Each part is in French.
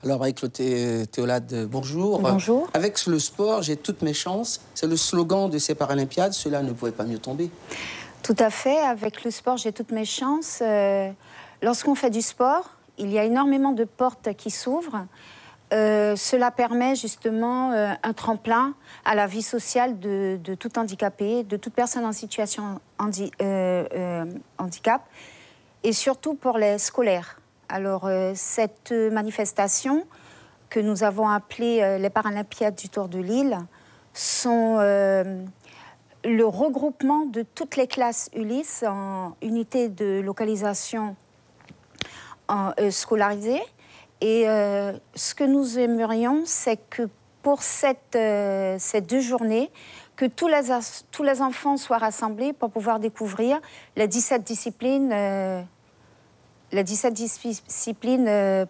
Alors avec Théolade, bonjour. Bonjour. Avec le sport, j'ai toutes mes chances. C'est le slogan de ces Paralympiades. Cela ne pouvait pas mieux tomber. Tout à fait. Avec le sport, j'ai toutes mes chances. Lorsqu'on fait du sport, il y a énormément de portes qui s'ouvrent. Cela permet justement un tremplin à la vie sociale de tout handicapé, de toute personne en situation handicap, et surtout pour les scolaires. Alors, cette manifestation que nous avons appelée les Paralympiades du Tour de l'Île sont le regroupement de toutes les classes Ulysse en unités de localisation scolarisées. Et ce que nous aimerions, c'est que pour ces 2 journées, que tous les enfants soient rassemblés pour pouvoir découvrir les 17 disciplines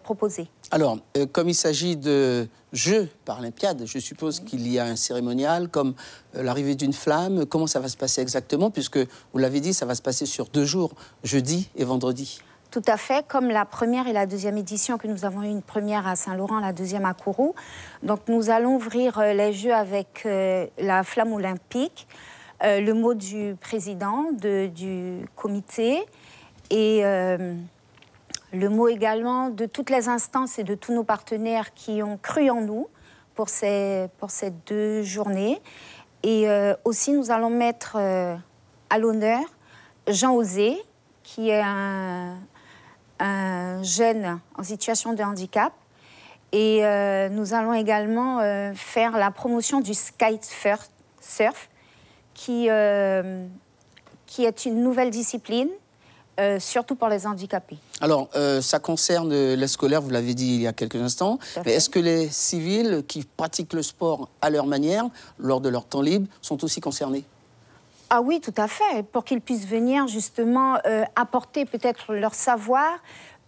proposées. Alors, comme il s'agit de Jeux Paralympiades, je suppose qu'il y a un cérémonial, comme l'arrivée d'une flamme. Comment ça va se passer exactement? Puisque, vous l'avez dit, ça va se passer sur 2 jours, jeudi et vendredi. Tout à fait, comme la première et la deuxième édition, que nous avons eu une première à Saint-Laurent, la deuxième à Kourou. Donc nous allons ouvrir les Jeux avec la flamme olympique, le mot du président du comité et le mot également de toutes les instances et de tous nos partenaires qui ont cru en nous pour ces 2 journées. Et aussi nous allons mettre à l'honneur Jean Osé, qui est un jeune en situation de handicap. Et nous allons également faire la promotion du kitesurf, qui est une nouvelle discipline, surtout pour les handicapés. Alors, ça concerne les scolaires, vous l'avez dit il y a quelques instants, mais est-ce que les civils qui pratiquent le sport à leur manière, lors de leur temps libre, sont aussi concernés ? Ah oui, tout à fait, pour qu'ils puissent venir justement apporter peut-être leur savoir.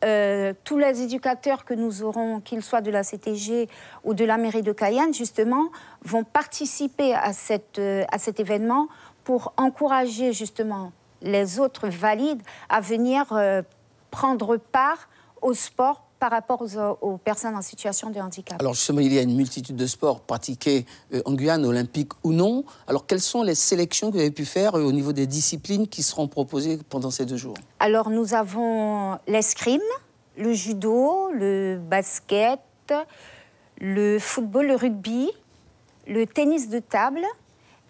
Tous les éducateurs que nous aurons, qu'ils soient de la CTG ou de la mairie de Cayenne, justement, vont participer à cet événement pour encourager justement les autres valides à venir prendre part au sport par rapport aux personnes en situation de handicap. Alors justement, il y a une multitude de sports pratiqués en Guyane, olympiques ou non. Alors quelles sont les sélections que vous avez pu faire au niveau des disciplines qui seront proposées pendant ces 2 jours? Alors nous avons l'escrime, le judo, le basket, le football, le rugby, le tennis de table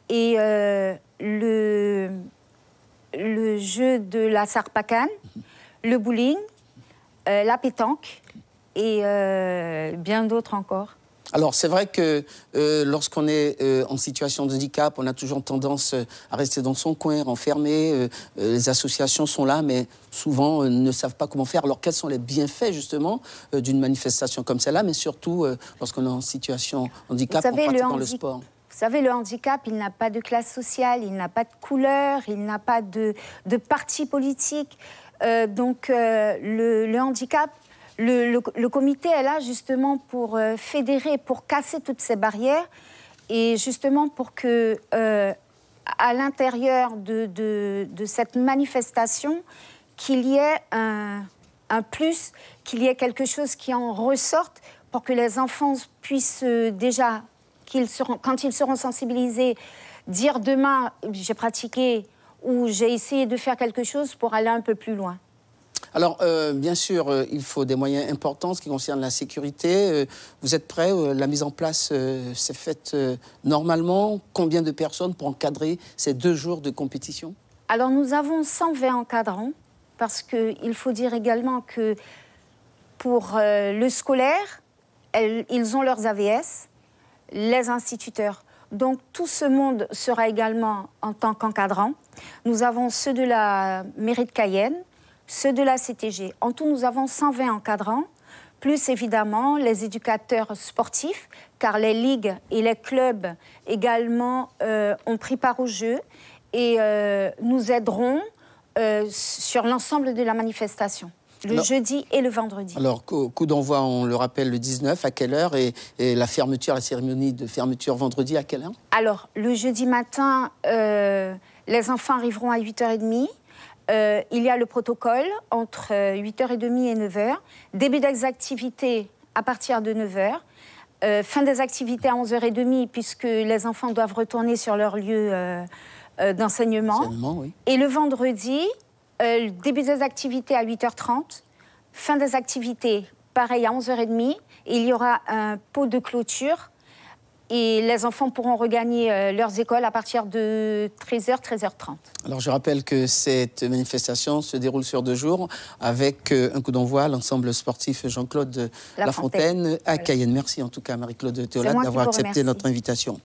et le jeu de la sarpacane, le bowling, la pétanque et bien d'autres encore. Alors, c'est vrai que lorsqu'on est en situation de handicap, on a toujours tendance à rester dans son coin, renfermé. Les associations sont là, mais souvent ne savent pas comment faire. Alors, quels sont les bienfaits, justement, d'une manifestation comme celle-là, mais surtout lorsqu'on est en situation de handicap en pratiquant le sport? Vous savez, le handicap, il n'a pas de classe sociale, il n'a pas de couleur, il n'a pas de parti politique. Donc, le handicap, le comité est là justement pour fédérer, pour casser toutes ces barrières et justement pour que, à l'intérieur de cette manifestation, qu'il y ait un plus, qu'il y ait quelque chose qui en ressorte pour que les enfants puissent déjà, quand ils seront sensibilisés, dire demain j'ai pratiqué ou j'ai essayé de faire quelque chose pour aller un peu plus loin. Alors, bien sûr, il faut des moyens importants, ce qui concerne la sécurité. Vous êtes prêts? La mise en place s'est faite normalement. Combien de personnes pour encadrer ces 2 jours de compétition? Alors, nous avons 120 encadrants, parce qu'il faut dire également que pour le scolaire, ils ont leurs AVS, les instituteurs. Donc, tout ce monde sera également en tant qu'encadrant. Nous avons ceux de la mairie de Cayenne, ceux de la CTG. En tout, nous avons 120 encadrants, plus évidemment les éducateurs sportifs, car les ligues et les clubs également ont pris part au jeu et nous aideront sur l'ensemble de la manifestation. Le jeudi et le vendredi. Alors, coup d'envoi, on le rappelle, le 19, à quelle heure? Et la fermeture, la cérémonie de fermeture vendredi, à quelle heure? Alors, le jeudi matin, les enfants arriveront à 8h30. Il y a le protocole entre 8h30 et 9h. Début des activités à partir de 9h. Fin des activités à 11h30, puisque les enfants doivent retourner sur leur lieu d'enseignement. Oui. Et le vendredi, début des activités à 8h30, fin des activités, pareil, à 11h30. Il y aura un pot de clôture et les enfants pourront regagner leurs écoles à partir de 13h, 13h30. Alors, je rappelle que cette manifestation se déroule sur 2 jours avec un coup d'envoi à l'ensemble sportif Jean-Claude Lafontaine à Cayenne. Merci en tout cas, Marie-Claude Théolate, d'avoir accepté notre invitation.